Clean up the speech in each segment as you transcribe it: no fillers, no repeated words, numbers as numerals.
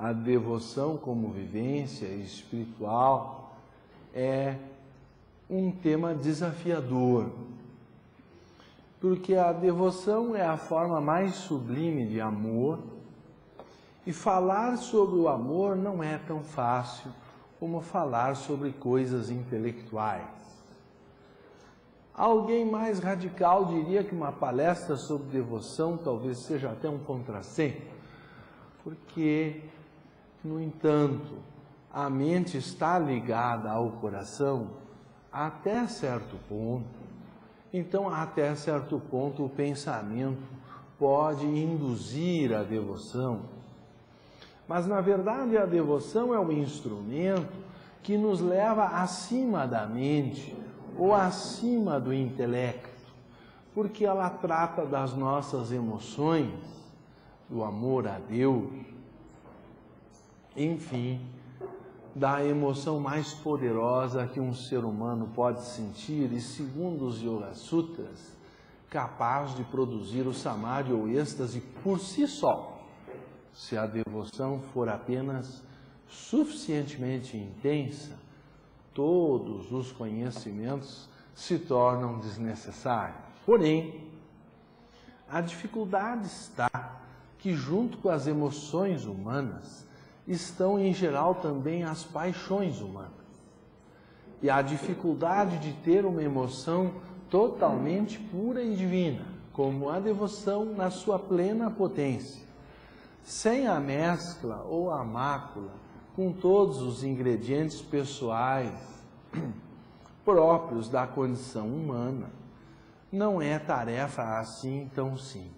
a devoção como vivência espiritual é um tema desafiador, porque a devoção é a forma mais sublime de amor, e falar sobre o amor não é tão fácil como falar sobre coisas intelectuais. Alguém mais radical diria que uma palestra sobre devoção talvez seja até um contrassenso, porque, no entanto, a mente está ligada ao coração até certo ponto. Então, até certo ponto, o pensamento pode induzir a devoção. Mas, na verdade, a devoção é um instrumento que nos leva acima da mente ou acima do intelecto, porque ela trata das nossas emoções, do amor a Deus, enfim, da emoção mais poderosa que um ser humano pode sentir e, segundo os Yoga Sutras, capaz de produzir o samadhi ou êxtase por si só, se a devoção for apenas suficientemente intensa. Todos os conhecimentos se tornam desnecessários. Porém, a dificuldade está que, junto com as emoções humanas, estão em geral também as paixões humanas. E a dificuldade de ter uma emoção totalmente pura e divina, como a devoção na sua plena potência, sem a mescla ou a mácula com todos os ingredientes pessoais próprios da condição humana, não é tarefa assim tão simples.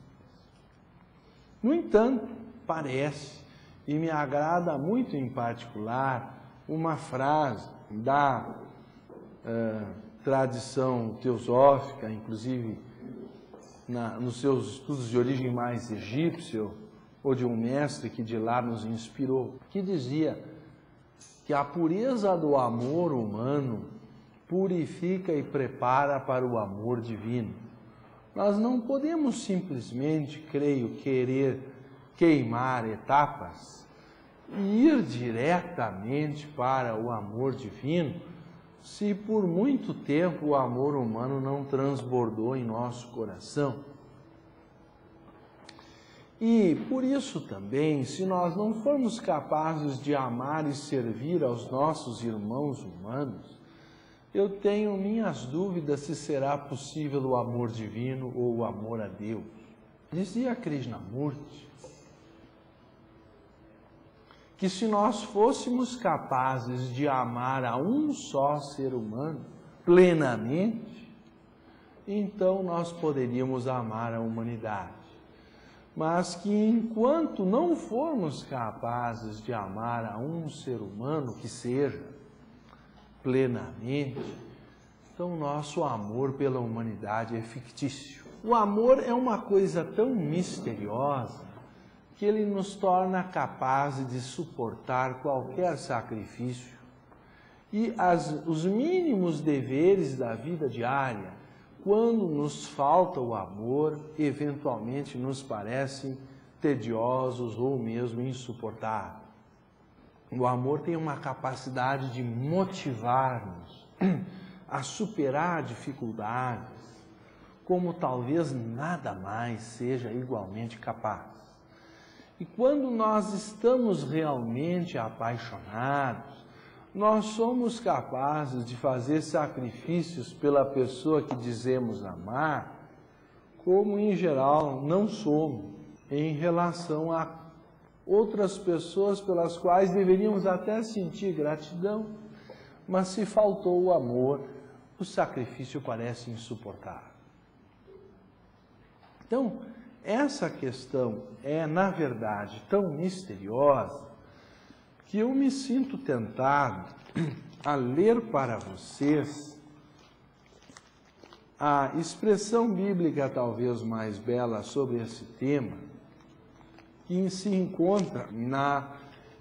No entanto, parece, e me agrada muito em particular, uma frase da tradição teosófica, inclusive nos seus estudos de origem mais egípcia, ou de um mestre que de lá nos inspirou, que dizia que a pureza do amor humano purifica e prepara para o amor divino. Nós não podemos simplesmente, creio, querer queimar etapas e ir diretamente para o amor divino, se por muito tempo o amor humano não transbordou em nosso coração. E por isso também, se nós não formos capazes de amar e servir aos nossos irmãos humanos, eu tenho minhas dúvidas se será possível o amor divino ou o amor a Deus. Dizia Krishnamurti que se nós fôssemos capazes de amar a um só ser humano plenamente, então nós poderíamos amar a humanidade. Mas que enquanto não formos capazes de amar a um ser humano que seja plenamente, então nosso amor pela humanidade é fictício. O amor é uma coisa tão misteriosa que ele nos torna capazes de suportar qualquer sacrifício. E os mínimos deveres da vida diária, quando nos falta o amor, eventualmente nos parecem tediosos ou mesmo insuportáveis. O amor tem uma capacidade de motivar-nos a superar dificuldades, como talvez nada mais seja igualmente capaz. E quando nós estamos realmente apaixonados, nós somos capazes de fazer sacrifícios pela pessoa que dizemos amar, como em geral não somos em relação a outras pessoas pelas quais deveríamos até sentir gratidão, mas se faltou o amor, o sacrifício parece insuportável. Então, essa questão é, na verdade, tão misteriosa que eu me sinto tentado a ler para vocês a expressão bíblica talvez mais bela sobre esse tema, que se encontra na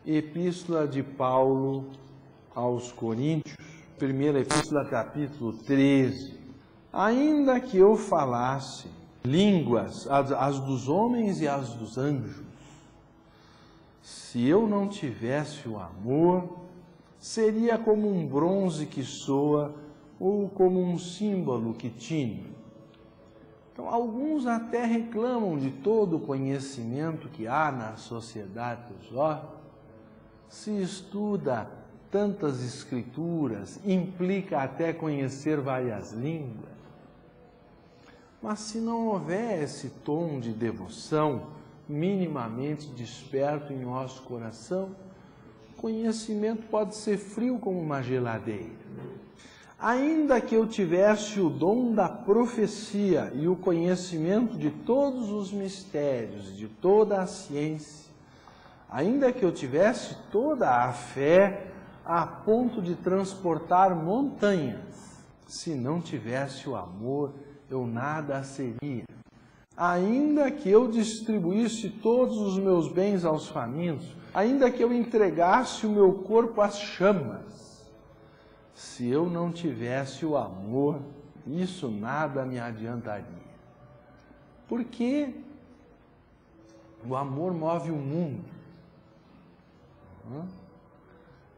Epístola de Paulo aos Coríntios, primeira Epístola, capítulo 13. Ainda que eu falasse línguas, as dos homens e as dos anjos, Se eu não tivesse o amor, seria como um bronze que soa ou como um símbolo que tine. Então, alguns até reclamam de todo o conhecimento que há na sociedade dos homens. Se estuda tantas escrituras, implica até conhecer várias línguas. Mas se não houver esse tom de devoção minimamente desperto em nosso coração, o conhecimento pode ser frio como uma geladeira. Ainda que eu tivesse o dom da profecia e o conhecimento de todos os mistérios, de toda a ciência, ainda que eu tivesse toda a fé a ponto de transportar montanhas, se não tivesse o amor, eu nada seria. Ainda que eu distribuísse todos os meus bens aos famintos, ainda que eu entregasse o meu corpo às chamas, se eu não tivesse o amor, isso nada me adiantaria. Porque o amor move o mundo.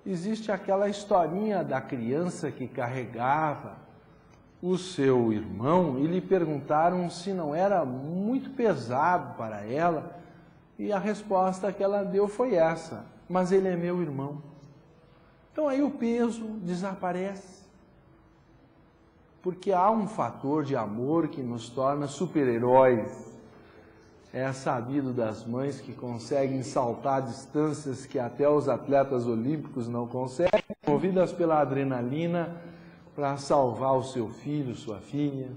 Existe aquela historinha da criança que carregava o seu irmão e lhe perguntaram se não era muito pesado para ela, e a resposta que ela deu foi essa: mas ele é meu irmão. Então aí o peso desaparece, porque há um fator de amor que nos torna super-heróis. É sabido das mães que conseguem saltar distâncias que até os atletas olímpicos não conseguem, movidas pela adrenalina, para salvar o seu filho, sua filha,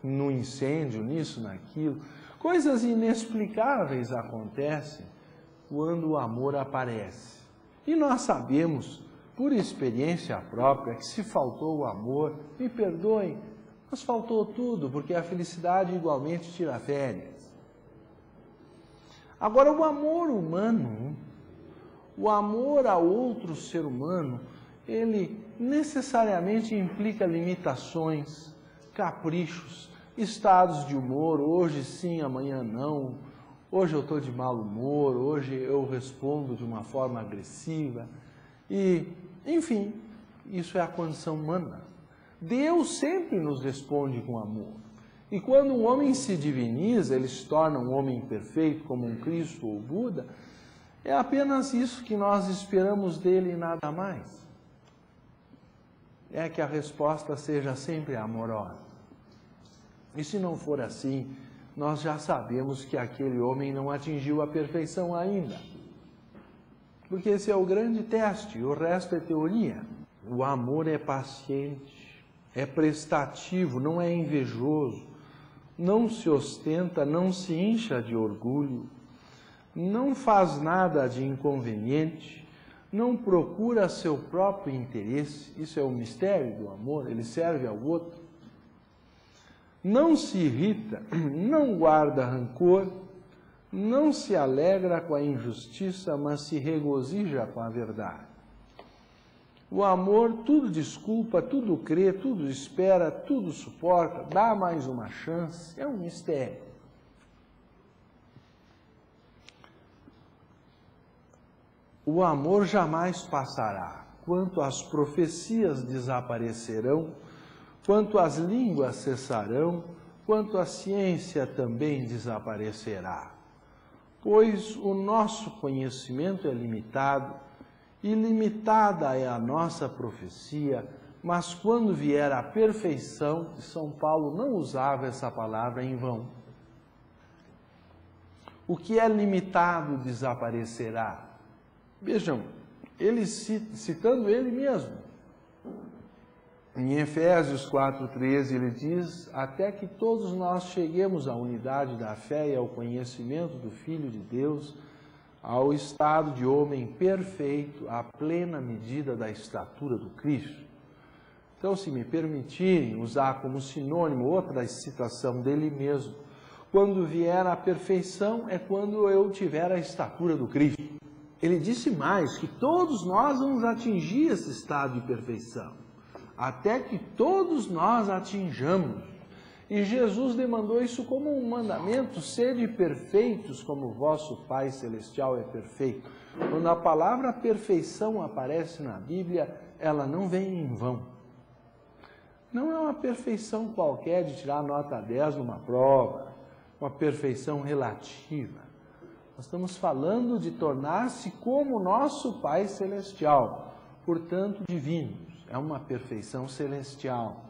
no incêndio, nisso, naquilo. Coisas inexplicáveis acontecem quando o amor aparece. E nós sabemos, por experiência própria, que se faltou o amor, me perdoem, mas faltou tudo, porque a felicidade igualmente tira férias. Agora, o amor humano, o amor a outro ser humano, ele necessariamente implica limitações, caprichos, estados de humor, hoje sim, amanhã não, hoje eu estou de mau humor, hoje eu respondo de uma forma agressiva, e, enfim, isso é a condição humana. Deus sempre nos responde com amor. E quando um homem se diviniza, ele se torna um homem perfeito, como um Cristo ou Buda, é apenas isso que nós esperamos dele e nada mais. É que a resposta seja sempre amorosa. E se não for assim, nós já sabemos que aquele homem não atingiu a perfeição ainda. Porque esse é o grande teste, o resto é teoria. O amor é paciente, é prestativo, não é invejoso, não se ostenta, não se incha de orgulho, não faz nada de inconveniente, não procura seu próprio interesse. Isso é o mistério do amor, ele serve ao outro. Não se irrita, não guarda rancor, não se alegra com a injustiça, mas se regozija com a verdade. O amor tudo desculpa, tudo crê, tudo espera, tudo suporta, dá mais uma chance, é um mistério. O amor jamais passará, quanto as profecias desaparecerão, quanto as línguas cessarão, quanto a ciência também desaparecerá. Pois o nosso conhecimento é limitado, e limitada é a nossa profecia, mas quando vier a perfeição, São Paulo não usava essa palavra em vão. O que é limitado desaparecerá. Vejam, ele citando ele mesmo. Em Efésios 4,13 ele diz: até que todos nós cheguemos à unidade da fé e ao conhecimento do Filho de Deus, ao estado de homem perfeito, à plena medida da estatura do Cristo. Então, se me permitirem usar como sinônimo outra citação dele mesmo, quando vier a perfeição é quando eu tiver a estatura do Cristo. Ele disse mais, que todos nós vamos atingir esse estado de perfeição, até que todos nós atinjamos. E Jesus demandou isso como um mandamento: sede perfeitos como vosso Pai Celestial é perfeito. Quando a palavra perfeição aparece na Bíblia, ela não vem em vão. Não é uma perfeição qualquer de tirar nota 10 numa prova, uma perfeição relativa. Nós estamos falando de tornar-se como nosso Pai Celestial, portanto divinos. É uma perfeição celestial.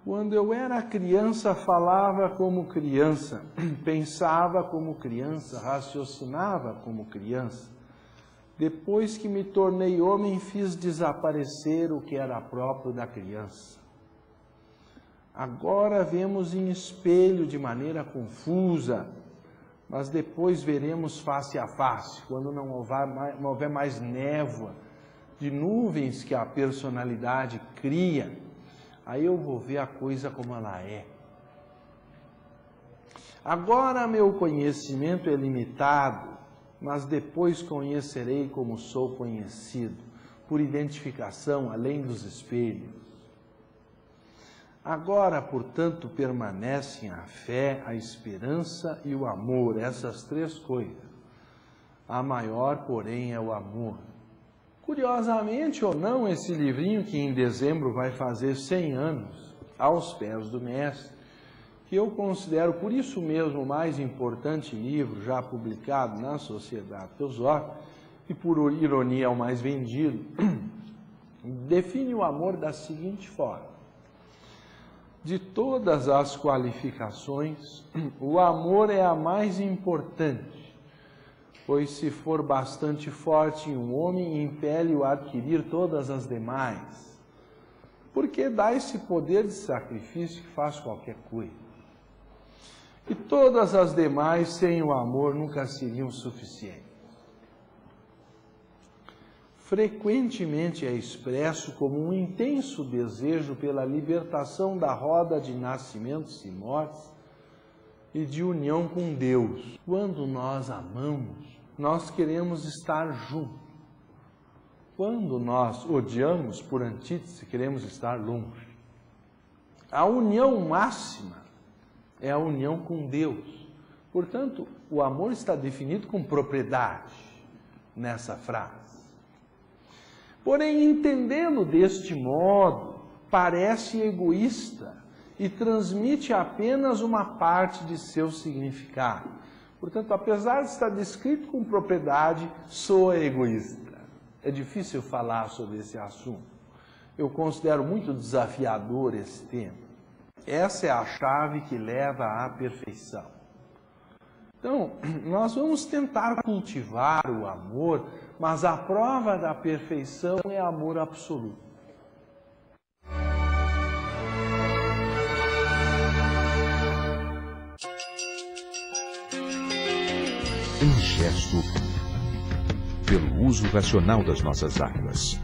Quando eu era criança, falava como criança, pensava como criança, raciocinava como criança. Depois que me tornei homem, fiz desaparecer o que era próprio da criança. Agora vemos em espelho de maneira confusa, mas depois veremos face a face, quando não houver mais névoa de nuvens que a personalidade cria. Aí eu vou ver a coisa como ela é. Agora meu conhecimento é limitado, mas depois conhecerei como sou conhecido, por identificação além dos espelhos. Agora, portanto, permanecem a fé, a esperança e o amor, essas três coisas. A maior, porém, é o amor. Curiosamente ou não, esse livrinho que em dezembro vai fazer 100 anos, aos pés do Mestre, que eu considero por isso mesmo o mais importante livro já publicado na Sociedade Teosófica, e por ironia é o mais vendido, define o amor da seguinte forma: de todas as qualificações, o amor é a mais importante, pois se for bastante forte em um homem, impele-o a adquirir todas as demais, porque dá esse poder de sacrifício que faz qualquer coisa. E todas as demais, sem o amor, nunca seriam suficientes. Frequentemente é expresso como um intenso desejo pela libertação da roda de nascimentos e mortes e de união com Deus. Quando nós amamos, nós queremos estar juntos. Quando nós odiamos, por antítese, queremos estar longe. A união máxima é a união com Deus. Portanto, o amor está definido com propriedade nessa frase. Porém, entendendo deste modo, parece egoísta e transmite apenas uma parte de seu significado. Portanto, apesar de estar descrito com propriedade, soa egoísta. É difícil falar sobre esse assunto. Eu considero muito desafiador esse tema. Essa é a chave que leva à perfeição. Então, nós vamos tentar cultivar o amor, mas a prova da perfeição é amor absoluto. Um gesto pelo uso racional das nossas águas.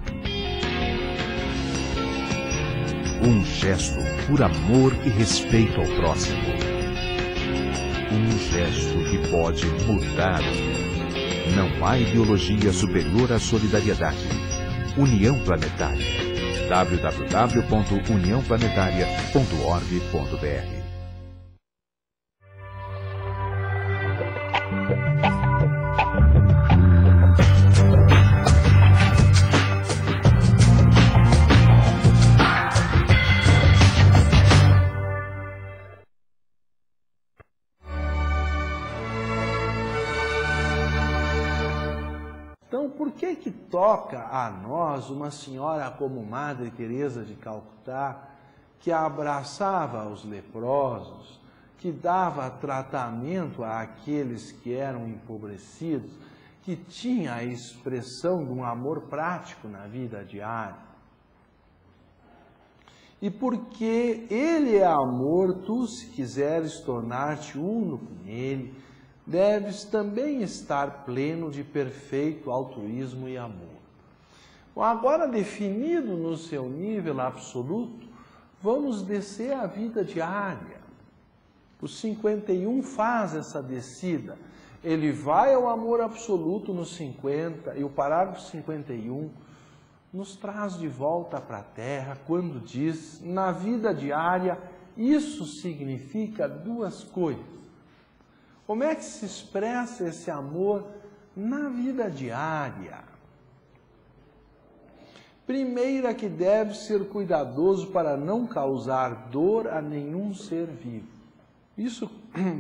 Um gesto por amor e respeito ao próximo. Um gesto que pode mudar o mundo. Não há ideologia superior à solidariedade. União Planetária. www.uniãoplanetaria.org.br. Então, por que toca a nós uma senhora como Madre Teresa de Calcutá, que abraçava os leprosos, que dava tratamento àqueles que eram empobrecidos, que tinha a expressão de um amor prático na vida diária? E porque Ele é amor, tu, se quiseres tornar-te uno com Ele, deves também estar pleno de perfeito altruísmo e amor. Bom, agora definido no seu nível absoluto, vamos descer à vida diária. O 51 faz essa descida. Ele vai ao amor absoluto no 50 e o parágrafo 51 nos traz de volta para a Terra quando diz, na vida diária, isso significa duas coisas. Como é que se expressa esse amor na vida diária? Primeira, que deve ser cuidadoso para não causar dor a nenhum ser vivo. Isso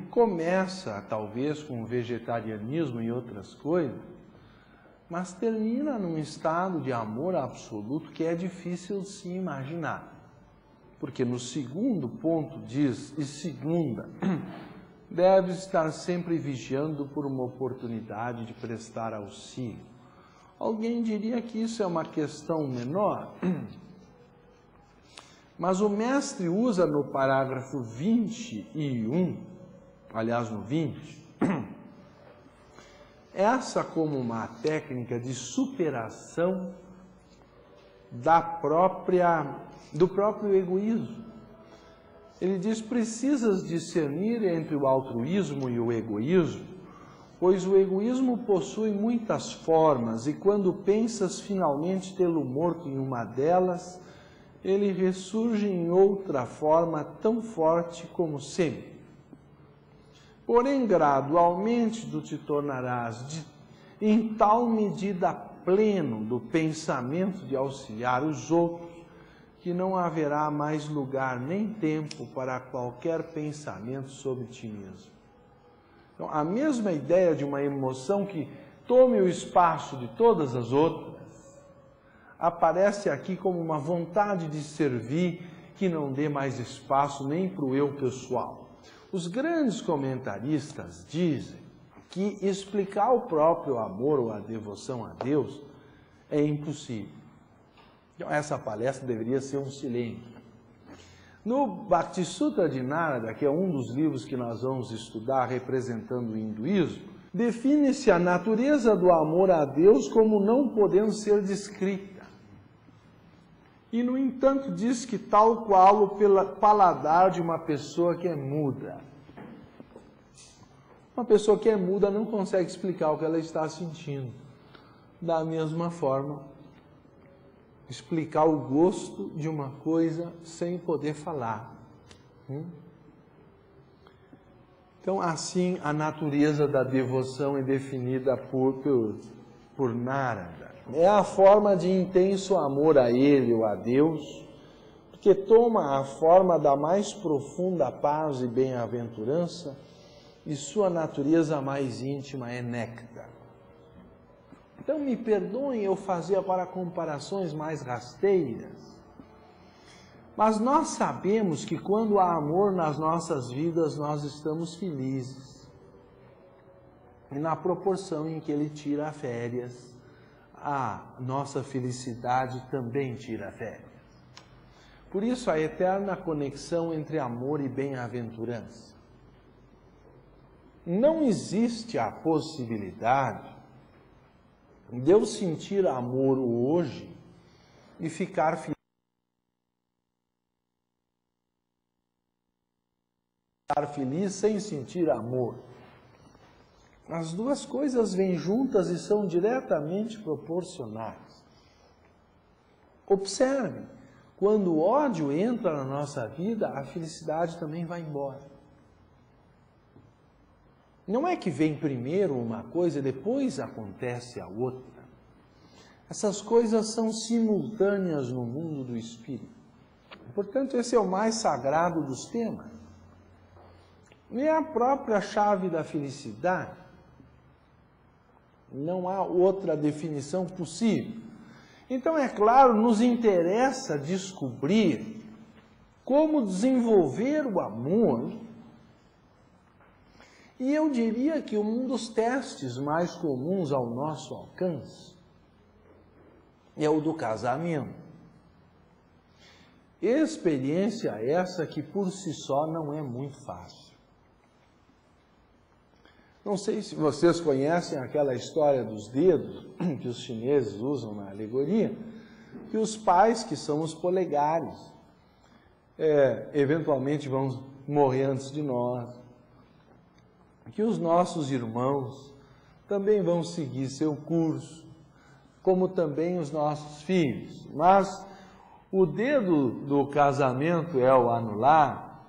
começa, talvez, com o vegetarianismo e outras coisas, mas termina num estado de amor absoluto que é difícil de se imaginar. Porque no segundo ponto diz, e segunda, deve estar sempre vigiando por uma oportunidade de prestar auxílio. Alguém diria que isso é uma questão menor, mas o mestre usa no parágrafo 21, aliás no 20, essa como uma técnica de superação do próprio egoísmo. Ele diz, precisas discernir entre o altruísmo e o egoísmo, pois o egoísmo possui muitas formas e quando pensas finalmente tê-lo morto em uma delas, ele ressurge em outra forma tão forte como sempre. Porém, gradualmente tu te tornarás em tal medida pleno do pensamento de auxiliar os outros, que não haverá mais lugar nem tempo para qualquer pensamento sobre ti mesmo. Então, a mesma ideia de uma emoção que tome o espaço de todas as outras, aparece aqui como uma vontade de servir que não dê mais espaço nem para o eu pessoal. Os grandes comentaristas dizem que explicar o próprio amor ou a devoção a Deus é impossível. Então, essa palestra deveria ser um silêncio. No Bhaktisutra de Narada, que é um dos livros que nós vamos estudar representando o hinduísmo, define-se a natureza do amor a Deus como não podendo ser descrita. E, no entanto, diz que tal qual o paladar de uma pessoa que é muda. Uma pessoa que é muda não consegue explicar o que ela está sentindo. Da mesma forma, explicar o gosto de uma coisa sem poder falar. Então, assim, a natureza da devoção é definida por Narada. É a forma de intenso amor a Ele ou a Deus, que toma a forma da mais profunda paz e bem-aventurança, e sua natureza mais íntima é néctar. Então, me perdoem eu fazer agora comparações mais rasteiras, mas nós sabemos que quando há amor nas nossas vidas, nós estamos felizes. E na proporção em que Ele tira férias, a nossa felicidade também tira férias. Por isso, a eterna conexão entre amor e bem-aventurança. Não existe a possibilidade de eu sentir amor hoje e ficar feliz sem sentir amor. As duas coisas vêm juntas e são diretamente proporcionais. Observe, quando o ódio entra na nossa vida, a felicidade também vai embora. Não é que vem primeiro uma coisa e depois acontece a outra. Essas coisas são simultâneas no mundo do espírito. Portanto, esse é o mais sagrado dos temas. E é a própria chave da felicidade. Não há outra definição possível. Então, é claro, nos interessa descobrir como desenvolver o amor. E eu diria que um dos testes mais comuns ao nosso alcance é o do casamento. Experiência essa que por si só não é muito fácil. Não sei se vocês conhecem aquela história dos dedos que os chineses usam na alegoria, que os pais, que são os polegares, eventualmente vão morrer antes de nós, que os nossos irmãos também vão seguir seu curso, como também os nossos filhos. Mas o dedo do casamento é o anular,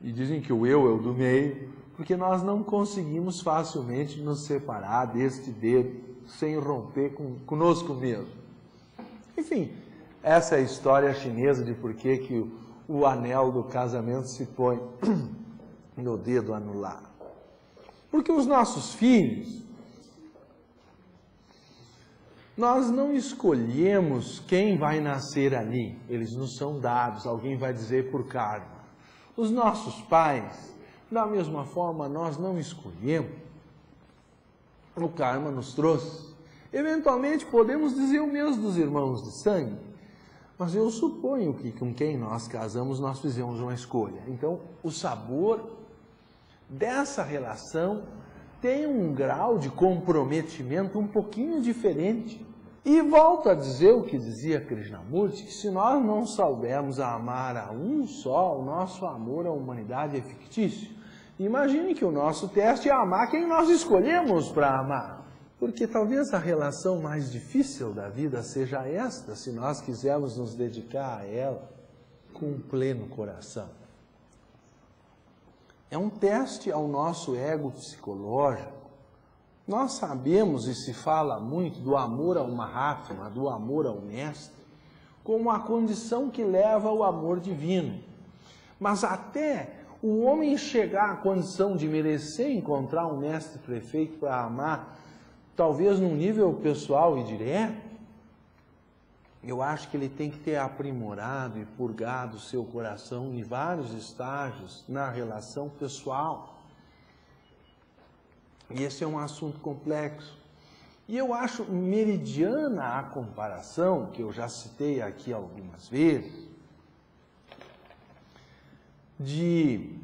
e dizem que o eu é o do meio, porque nós não conseguimos facilmente nos separar deste dedo sem romper conosco mesmo. Enfim, essa é a história chinesa de por que o anel do casamento se põe no dedo anular. Porque os nossos filhos, nós não escolhemos quem vai nascer ali, eles nos são dados, alguém vai dizer por karma. Os nossos pais, da mesma forma, nós não escolhemos, o karma nos trouxe. Eventualmente podemos dizer o mesmo dos irmãos de sangue, mas eu suponho que com quem nós casamos nós fizemos uma escolha. Então, o sabor dessa relação tem um grau de comprometimento um pouquinho diferente. E volto a dizer o que dizia Krishnamurti, que se nós não soubermos amar a um só, o nosso amor à humanidade é fictício. Imagine que o nosso teste é amar quem nós escolhemos para amar. Porque talvez a relação mais difícil da vida seja esta, se nós quisermos nos dedicar a ela com um pleno coração. É um teste ao nosso ego psicológico. Nós sabemos e se fala muito do amor ao Mahatma, do amor ao Mestre, como a condição que leva ao amor divino. Mas até o homem chegar à condição de merecer encontrar um Mestre perfeito para amar, talvez num nível pessoal e direto, eu acho que ele tem que ter aprimorado e purgado o seu coração em vários estágios na relação pessoal. E esse é um assunto complexo. E eu acho meridiana a comparação, que eu já citei aqui algumas vezes, de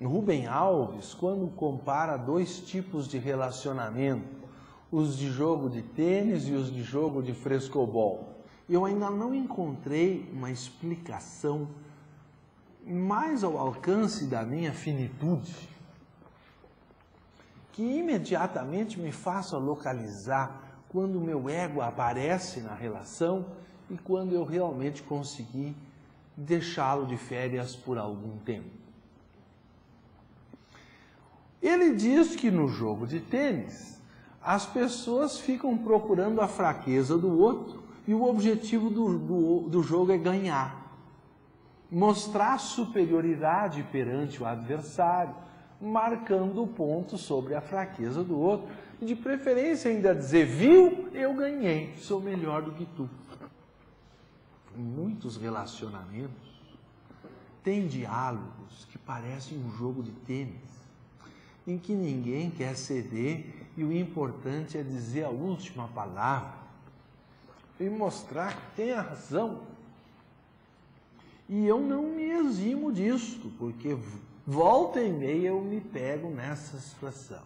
Rubem Alves, quando compara dois tipos de relacionamento, os de jogo de tênis e os de jogo de frescobol. Eu ainda não encontrei uma explicação mais ao alcance da minha finitude, que imediatamente me faça localizar quando o meu ego aparece na relação e quando eu realmente consegui deixá-lo de férias por algum tempo. Ele diz que no jogo de tênis, as pessoas ficam procurando a fraqueza do outro e o objetivo do jogo é ganhar. Mostrar superioridade perante o adversário, marcando o ponto sobre a fraqueza do outro. E de preferência ainda dizer, viu, eu ganhei, sou melhor do que tu. Em muitos relacionamentos, tem diálogos que parecem um jogo de tênis, em que ninguém quer ceder e o importante é dizer a última palavra e mostrar que tem a razão. E eu não me eximo disso, porque volta e meia eu me pego nessa situação.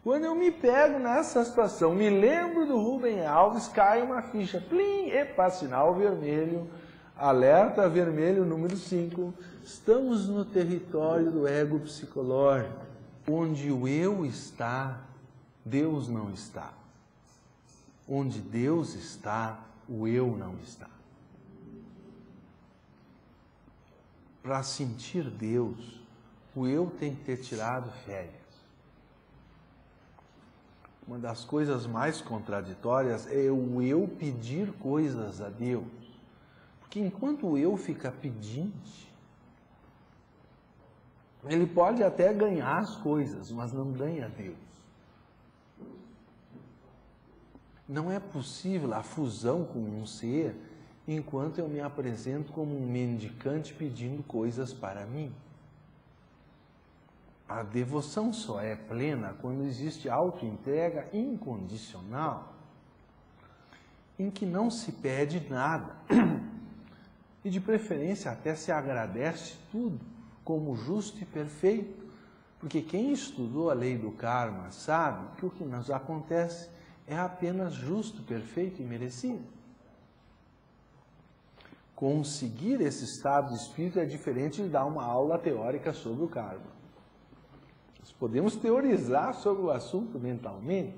Quando eu me pego nessa situação, me lembro do Rubem Alves, cai uma ficha, plim, epa, sinal vermelho, alerta vermelho número 5, estamos no território do ego psicológico, onde o eu está, Deus não está. Onde Deus está, o eu não está. Para sentir Deus, o eu tem que ter tirado férias. Uma das coisas mais contraditórias é o eu pedir coisas a Deus. Porque enquanto o eu fica pedinte, ele pode até ganhar as coisas, mas não ganha Deus. Não é possível a fusão com um ser enquanto eu me apresento como um mendicante pedindo coisas para mim. A devoção só é plena quando existe autoentrega incondicional, em que não se pede nada, e de preferência até se agradece tudo como justo e perfeito, porque quem estudou a lei do karma sabe que o que nos acontece é apenas justo, perfeito e merecido. Conseguir esse estado de espírito é diferente de dar uma aula teórica sobre o karma. Nós podemos teorizar sobre o assunto mentalmente,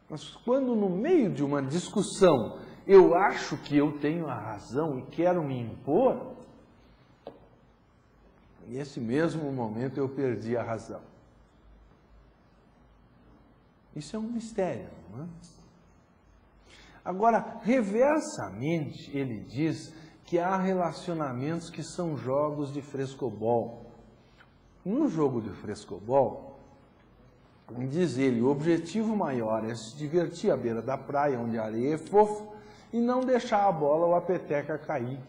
Mas quando no meio de uma discussão eu acho que eu tenho a razão e quero me impor, nesse mesmo momento eu perdi a razão. Isso é um mistério, não é? Agora, reversamente, ele diz que há relacionamentos que são jogos de frescobol. No jogo de frescobol, diz ele, o objetivo maior é se divertir à beira da praia, onde a areia é fofa, e não deixar a bola ou a peteca cair.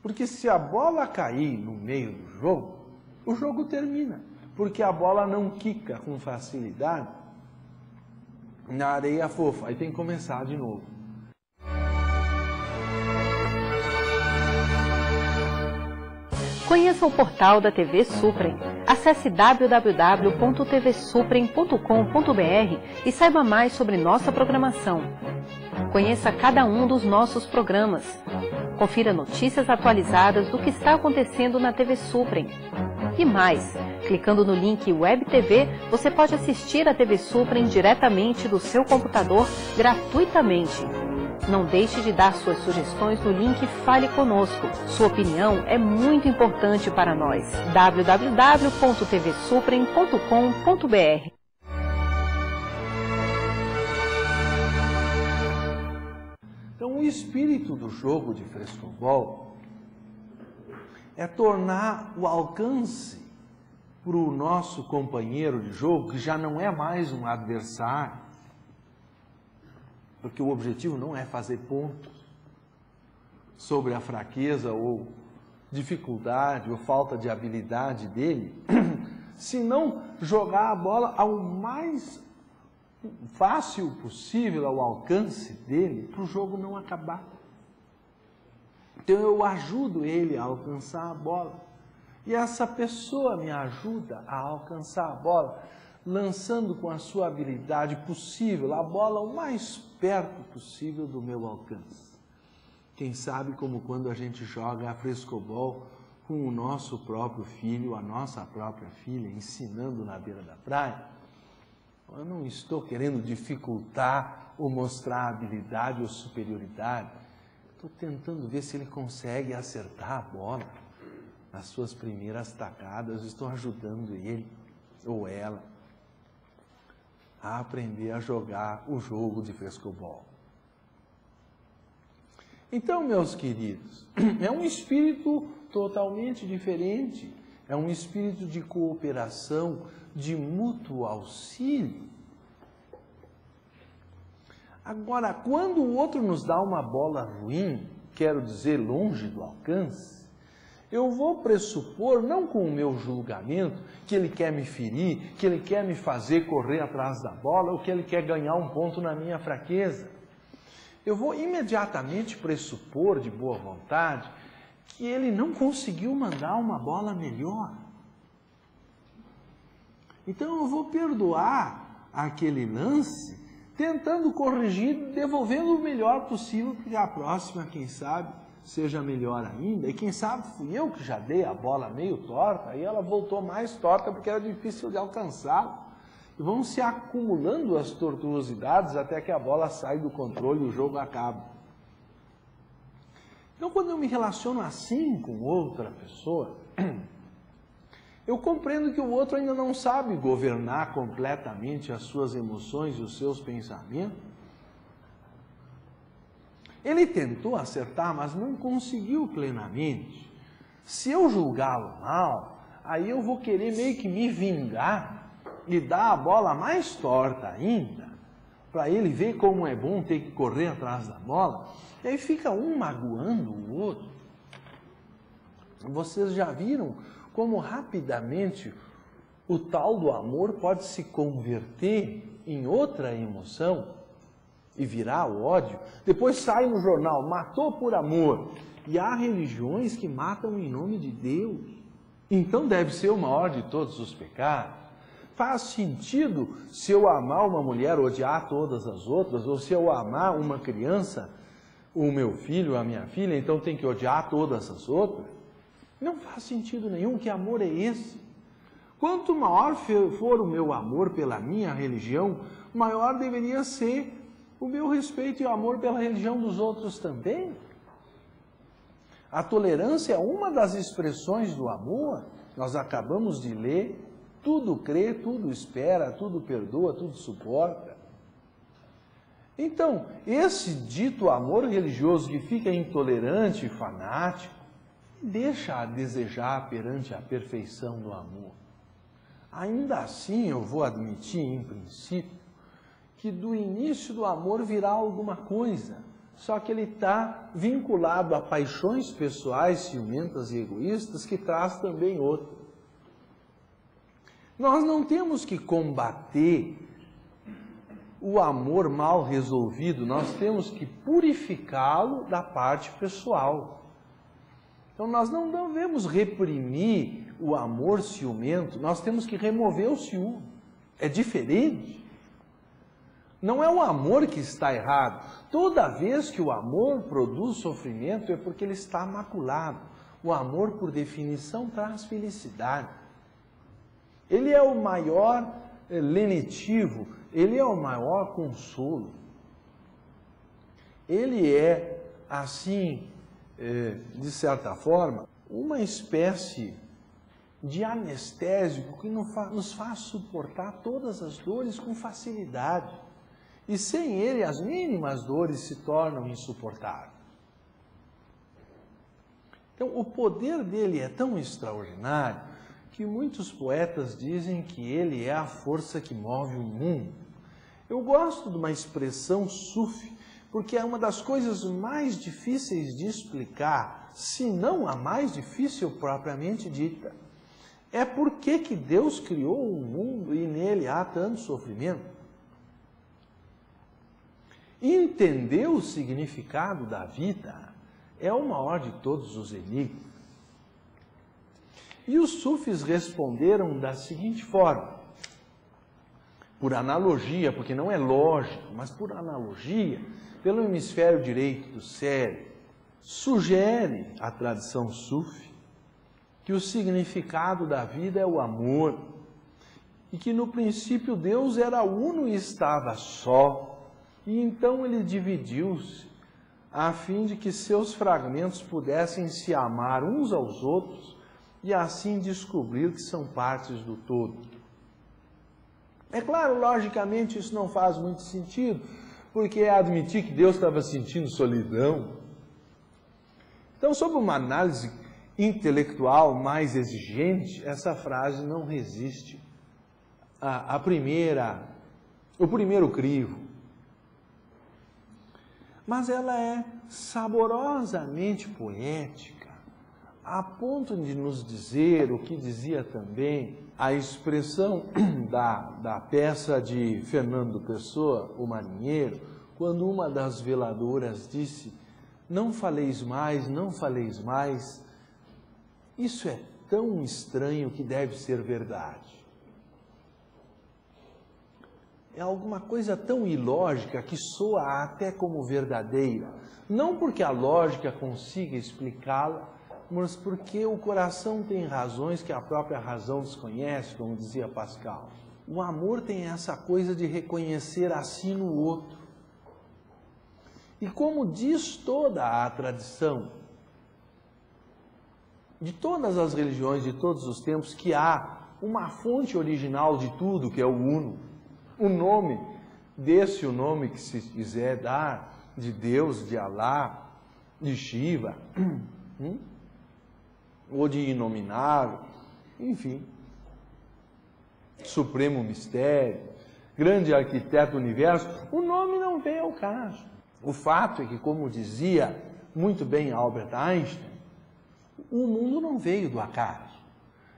Porque se a bola cair no meio do jogo, o jogo termina. Porque a bola não quica com facilidade na areia fofa. Aí tem que começar de novo. Conheça o portal da TV Suprem. Acesse www.tvsuprem.com.br e saiba mais sobre nossa programação. Conheça cada um dos nossos programas. Confira notícias atualizadas do que está acontecendo na TV Suprem. E mais, clicando no link Web TV, você pode assistir a TV Suprem diretamente do seu computador gratuitamente. Não deixe de dar suas sugestões no link Fale Conosco. Sua opinião é muito importante para nós. www.tvsuprem.com.br. Então, o espírito do jogo de frescobol é tornar o alcance para o nosso companheiro de jogo, que já não é mais um adversário, porque o objetivo não é fazer pontos sobre a fraqueza ou dificuldade ou falta de habilidade dele, senão jogar a bola ao mais fácil possível ao alcance dele, para o jogo não acabar. Então eu ajudo ele a alcançar a bola. E essa pessoa me ajuda a alcançar a bola, lançando com a sua habilidade possível a bola o mais perto possível do meu alcance. Quem sabe como quando a gente joga a frescobol com o nosso próprio filho, a nossa própria filha, ensinando na beira da praia. Eu não estou querendo dificultar ou mostrar habilidade ou superioridade. Estou tentando ver se ele consegue acertar a bola nas suas primeiras tacadas. Estou ajudando ele ou ela a aprender a jogar o jogo de frescobol. Então, meus queridos, é um espírito totalmente diferente. É um espírito de cooperação, de mútuo auxílio. Agora, quando o outro nos dá uma bola ruim, quero dizer, longe do alcance, eu vou pressupor, não com o meu julgamento, que ele quer me ferir, que ele quer me fazer correr atrás da bola, ou que ele quer ganhar um ponto na minha fraqueza. Eu vou imediatamente pressupor, de boa vontade, que ele não conseguiu mandar uma bola melhor. Então eu vou perdoar aquele lance, tentando corrigir, devolvendo o melhor possível, porque a próxima, quem sabe, seja melhor ainda. E quem sabe fui eu que já dei a bola meio torta, e ela voltou mais torta porque era difícil de alcançar. E vão se acumulando as tortuosidades até que a bola sai do controle e o jogo acaba. Então, quando eu me relaciono assim com outra pessoa, eu compreendo que o outro ainda não sabe governar completamente as suas emoções e os seus pensamentos. Ele tentou acertar, mas não conseguiu plenamente. Se eu julgá-lo mal, aí eu vou querer meio que me vingar e dar a bola mais torta ainda, para ele ver como é bom ter que correr atrás da bola. E aí fica um magoando o outro. Vocês já viram como rapidamente o tal do amor pode se converter em outra emoção e virar o ódio? Depois sai no jornal, matou por amor. E há religiões que matam em nome de Deus. Então deve ser o maior de todos os pecados. Faz sentido se eu amar uma mulher odiar todas as outras? Ou se eu amar uma criança, o meu filho, a minha filha, então tem que odiar todas as outras? Não faz sentido nenhum. Que amor é esse? Quanto maior for o meu amor pela minha religião, maior deveria ser o meu respeito e o amor pela religião dos outros também. A tolerância é uma das expressões do amor. Nós acabamos de ler: tudo crê, tudo espera, tudo perdoa, tudo suporta. Então, esse dito amor religioso que fica intolerante e fanático, deixa a desejar perante a perfeição do amor. Ainda assim, eu vou admitir, em princípio, que do início do amor virá alguma coisa, só que ele está vinculado a paixões pessoais, ciumentas e egoístas, que traz também outro. Nós não temos que combater o amor mal resolvido, nós temos que purificá-lo da parte pessoal. Então nós não devemos reprimir o amor ciumento, nós temos que remover o ciúme. É diferente. Não é o amor que está errado. Toda vez que o amor produz sofrimento é porque ele está maculado. O amor, por definição, traz felicidade. Ele é o maior lenitivo, ele é o maior consolo. Ele é, assim, de certa forma, uma espécie de anestésico que nos faz suportar todas as dores com facilidade. E sem ele, as mínimas dores se tornam insuportáveis. Então, o poder dele é tão extraordinário que muitos poetas dizem que ele é a força que move o mundo. Eu gosto de uma expressão sufi, porque é uma das coisas mais difíceis de explicar, se não a mais difícil propriamente dita. É por que Deus criou o mundo e nele há tanto sofrimento. Entender o significado da vida é o maior de todos os enigmas. E os sufis responderam da seguinte forma, por analogia, porque não é lógico, mas por analogia, pelo hemisfério direito do cérebro, sugere a tradição sufi que o significado da vida é o amor, e que no princípio Deus era uno e estava só, e então ele dividiu-se, a fim de que seus fragmentos pudessem se amar uns aos outros e assim descobrir que são partes do todo. É claro, logicamente isso não faz muito sentido, porque é admitir que Deus estava sentindo solidão. Então, sob uma análise intelectual mais exigente, essa frase não resiste o primeiro crivo. Mas ela é saborosamente poética, a ponto de nos dizer o que dizia também a expressão da peça de Fernando Pessoa, O Marinheiro, quando uma das veladoras disse: "Não faleis mais, não faleis mais". Isso é tão estranho que deve ser verdade. É alguma coisa tão ilógica que soa até como verdadeira. Não porque a lógica consiga explicá-la, mas porque o coração tem razões que a própria razão desconhece, como dizia Pascal. O amor tem essa coisa de reconhecer assim no outro. E como diz toda a tradição, de todas as religiões, de todos os tempos, que há uma fonte original de tudo, que é o uno. O nome, desse o nome que se quiser dar, de Deus, de Alá, de Shiva, ou de inominável, enfim, supremo mistério, grande arquiteto do universo, o nome não vem ao caso. O fato é que, como dizia muito bem Albert Einstein, o mundo não veio do acaso.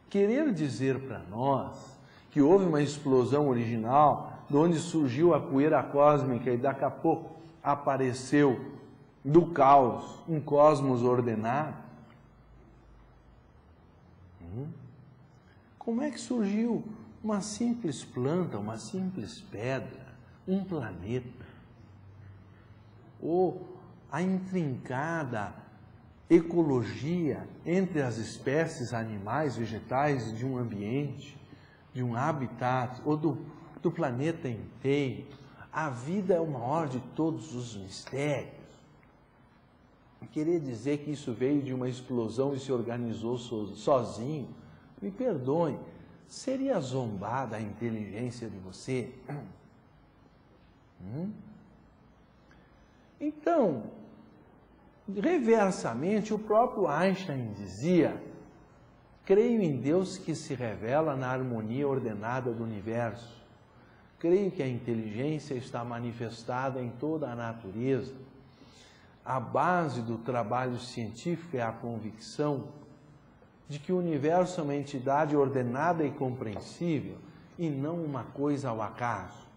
Querer dizer para nós que houve uma explosão original, de onde surgiu a poeira cósmica e daqui a pouco apareceu do caos um cosmos ordenado. Como é que surgiu uma simples planta, uma simples pedra, um planeta? Ou a intrincada ecologia entre as espécies animais, vegetais de um ambiente? de um habitat ou do planeta inteiro. A vida é o maior de todos os mistérios. Querer dizer que isso veio de uma explosão e se organizou sozinho, me perdoe, seria zombada a inteligência de você? Então, reversamente, o próprio Einstein dizia: creio em Deus que se revela na harmonia ordenada do universo. Creio que a inteligência está manifestada em toda a natureza. A base do trabalho científico é a convicção de que o universo é uma entidade ordenada e compreensível e não uma coisa ao acaso.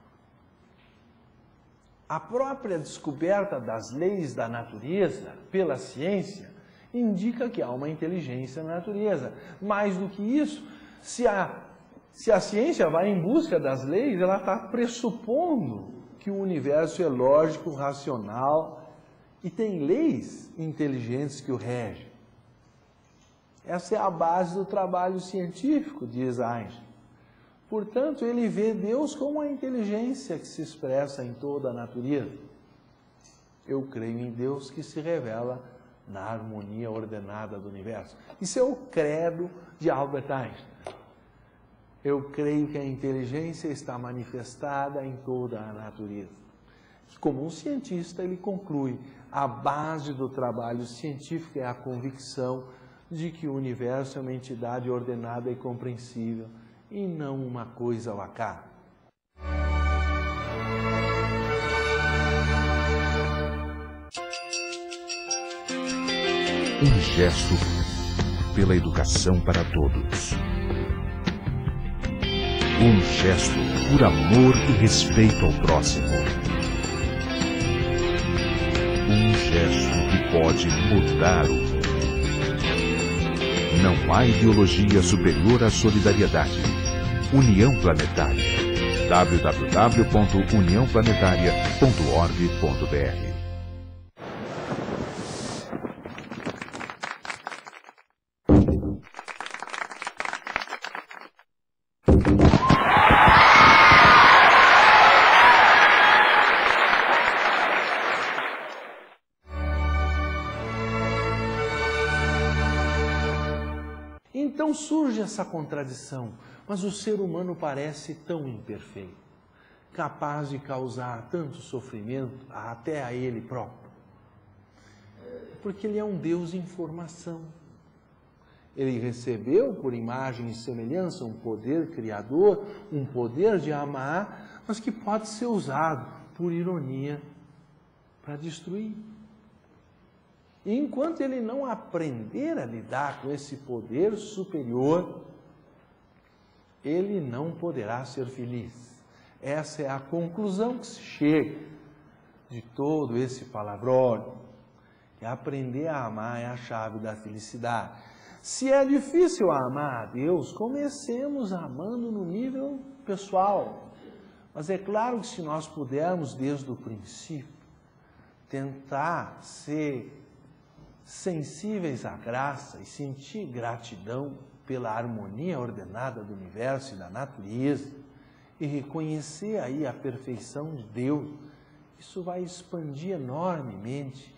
A própria descoberta das leis da natureza pela ciência indica que há uma inteligência na natureza. Mais do que isso, se a ciência vai em busca das leis, ela está pressupondo que o universo é lógico, racional e tem leis inteligentes que o regem. Essa é a base do trabalho científico, diz Einstein. Portanto, ele vê Deus como a inteligência que se expressa em toda a natureza. Eu creio em Deus que se revela na harmonia ordenada do universo. Isso é o credo de Albert Einstein. Eu creio que a inteligência está manifestada em toda a natureza. Como um cientista, ele conclui: a base do trabalho científico é a convicção de que o universo é uma entidade ordenada e compreensível e não uma coisa ao acaso. Um gesto pela educação para todos. Um gesto por amor e respeito ao próximo. Um gesto que pode mudar o mundo. Não há ideologia superior à solidariedade. União Planetária. www.uniãoplanetaria.org.br. Então surge essa contradição, mas o ser humano parece tão imperfeito, capaz de causar tanto sofrimento até a ele próprio. Porque ele é um Deus em formação. Ele recebeu por imagem e semelhança um poder criador, um poder de amar, mas que pode ser usado por ironia para destruir. E enquanto ele não aprender a lidar com esse poder superior, ele não poderá ser feliz. Essa é a conclusão que se chega de todo esse palavrão. Que aprender a amar é a chave da felicidade. Se é difícil amar a Deus, comecemos amando no nível pessoal. Mas é claro que se nós pudermos, desde o princípio, tentar ser sensíveis à graça e sentir gratidão pela harmonia ordenada do universo e da natureza e reconhecer aí a perfeição de Deus, isso vai expandir enormemente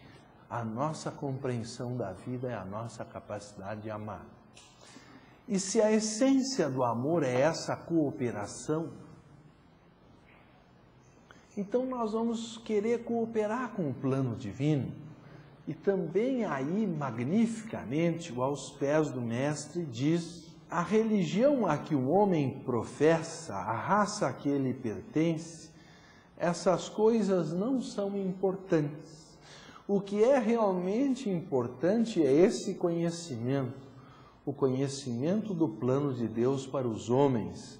a nossa compreensão da vida e a nossa capacidade de amar. E se a essência do amor é essa cooperação, então nós vamos querer cooperar com o plano divino. E também aí, magnificamente, aos pés do Mestre, diz: a religião a que o homem professa, a raça a que ele pertence, essas coisas não são importantes. O que é realmente importante é esse conhecimento, o conhecimento do plano de Deus para os homens,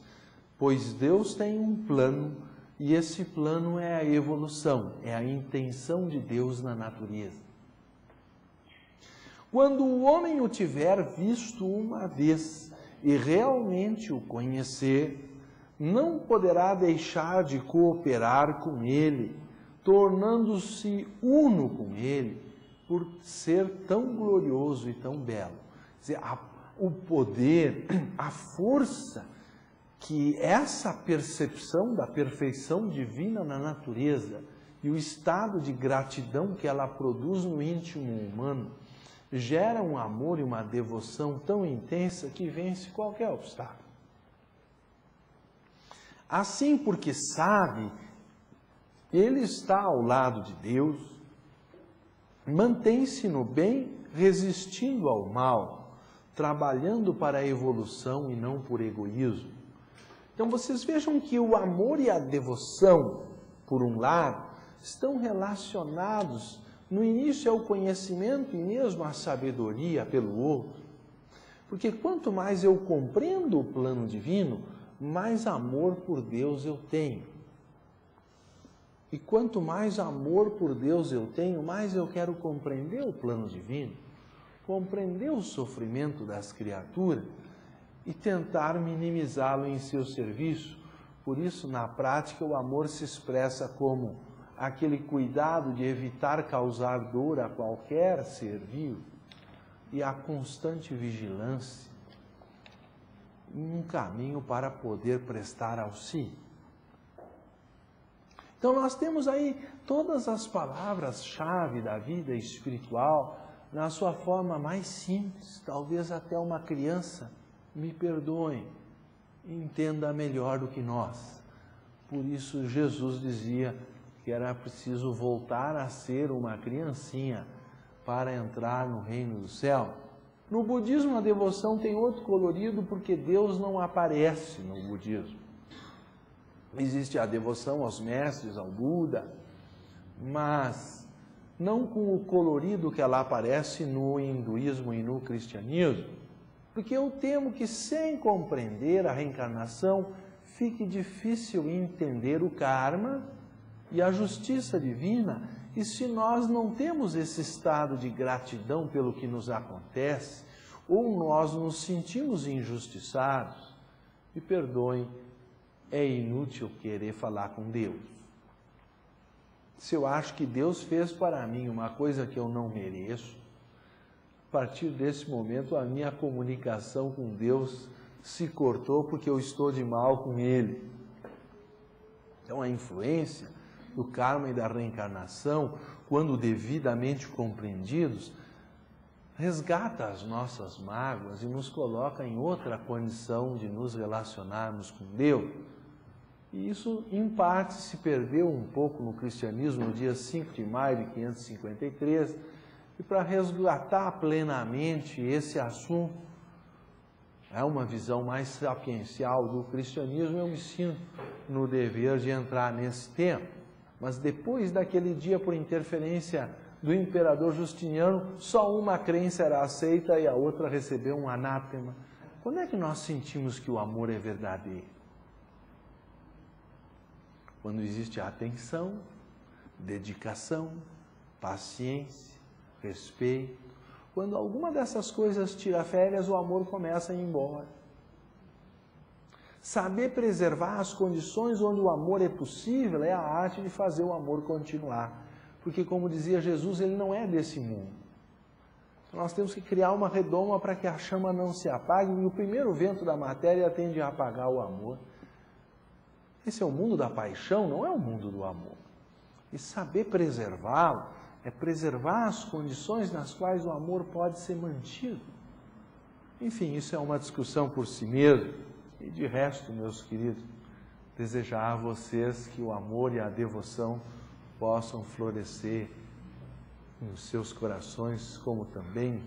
pois Deus tem um plano e esse plano é a evolução, é a intenção de Deus na natureza. Quando o homem o tiver visto uma vez e realmente o conhecer, não poderá deixar de cooperar com ele, tornando-se uno com ele, por ser tão glorioso e tão belo. Quer dizer, o poder, a força que essa percepção da perfeição divina na natureza e o estado de gratidão que ela produz no íntimo humano gera um amor e uma devoção tão intensa que vence qualquer obstáculo. Assim, porque sabe que ele está ao lado de Deus, mantém-se no bem, resistindo ao mal, trabalhando para a evolução e não por egoísmo. Então vocês vejam que o amor e a devoção, por um lado, estão relacionados, no início ao conhecimento e mesmo à sabedoria pelo outro. Porque quanto mais eu compreendo o plano divino, mais amor por Deus eu tenho. E quanto mais amor por Deus eu tenho, mais eu quero compreender o plano divino, compreender o sofrimento das criaturas e tentar minimizá-lo em seu serviço. Por isso, na prática, o amor se expressa como aquele cuidado de evitar causar dor a qualquer ser vivo e a constante vigilância em um caminho para poder prestar auxílio. Então nós temos aí todas as palavras-chave da vida espiritual na sua forma mais simples, talvez até uma criança me perdoe, entenda melhor do que nós. Por isso Jesus dizia que era preciso voltar a ser uma criancinha para entrar no reino do céu. No budismo a devoção tem outro colorido porque Deus não aparece no budismo. Existe a devoção aos mestres, ao Buda, mas não com o colorido que ela aparece no hinduísmo e no cristianismo, porque eu temo que sem compreender a reencarnação fique difícil entender o karma e a justiça divina, e se nós não temos esse estado de gratidão pelo que nos acontece, ou nós nos sentimos injustiçados, me perdoem, é inútil querer falar com Deus. Se eu acho que Deus fez para mim uma coisa que eu não mereço, a partir desse momento a minha comunicação com Deus se cortou porque eu estou de mal com Ele. Então a influência do karma e da reencarnação, quando devidamente compreendidos, resgata as nossas mágoas e nos coloca em outra condição de nos relacionarmos com Deus. E isso, em parte, se perdeu um pouco no cristianismo no dia 5 de maio de 553, e para resgatar plenamente esse assunto, é uma visão mais sapiencial do cristianismo, eu me sinto no dever de entrar nesse tema. Mas depois daquele dia, por interferência do imperador Justiniano, só uma crença era aceita e a outra recebeu um anátema. Quando é que nós sentimos que o amor é verdadeiro? Quando existe atenção, dedicação, paciência, respeito. Quando alguma dessas coisas tira férias, o amor começa a ir embora. Saber preservar as condições onde o amor é possível é a arte de fazer o amor continuar. Porque, como dizia Jesus, ele não é desse mundo. Então, nós temos que criar uma redoma para que a chama não se apague, e o primeiro vento da matéria tende a apagar o amor. Esse é o mundo da paixão, não é o mundo do amor. E saber preservá-lo é preservar as condições nas quais o amor pode ser mantido. Enfim, isso é uma discussão por si mesmo. E de resto, meus queridos, desejar a vocês que o amor e a devoção possam florescer nos seus corações, como também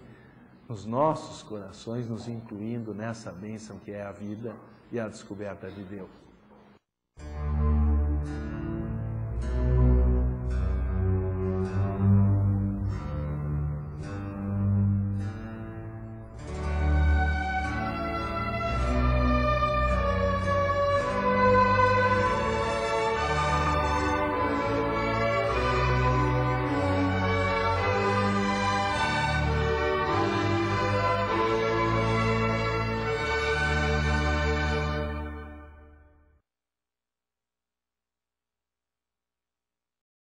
nos nossos corações, nos incluindo nessa bênção que é a vida e a descoberta de Deus.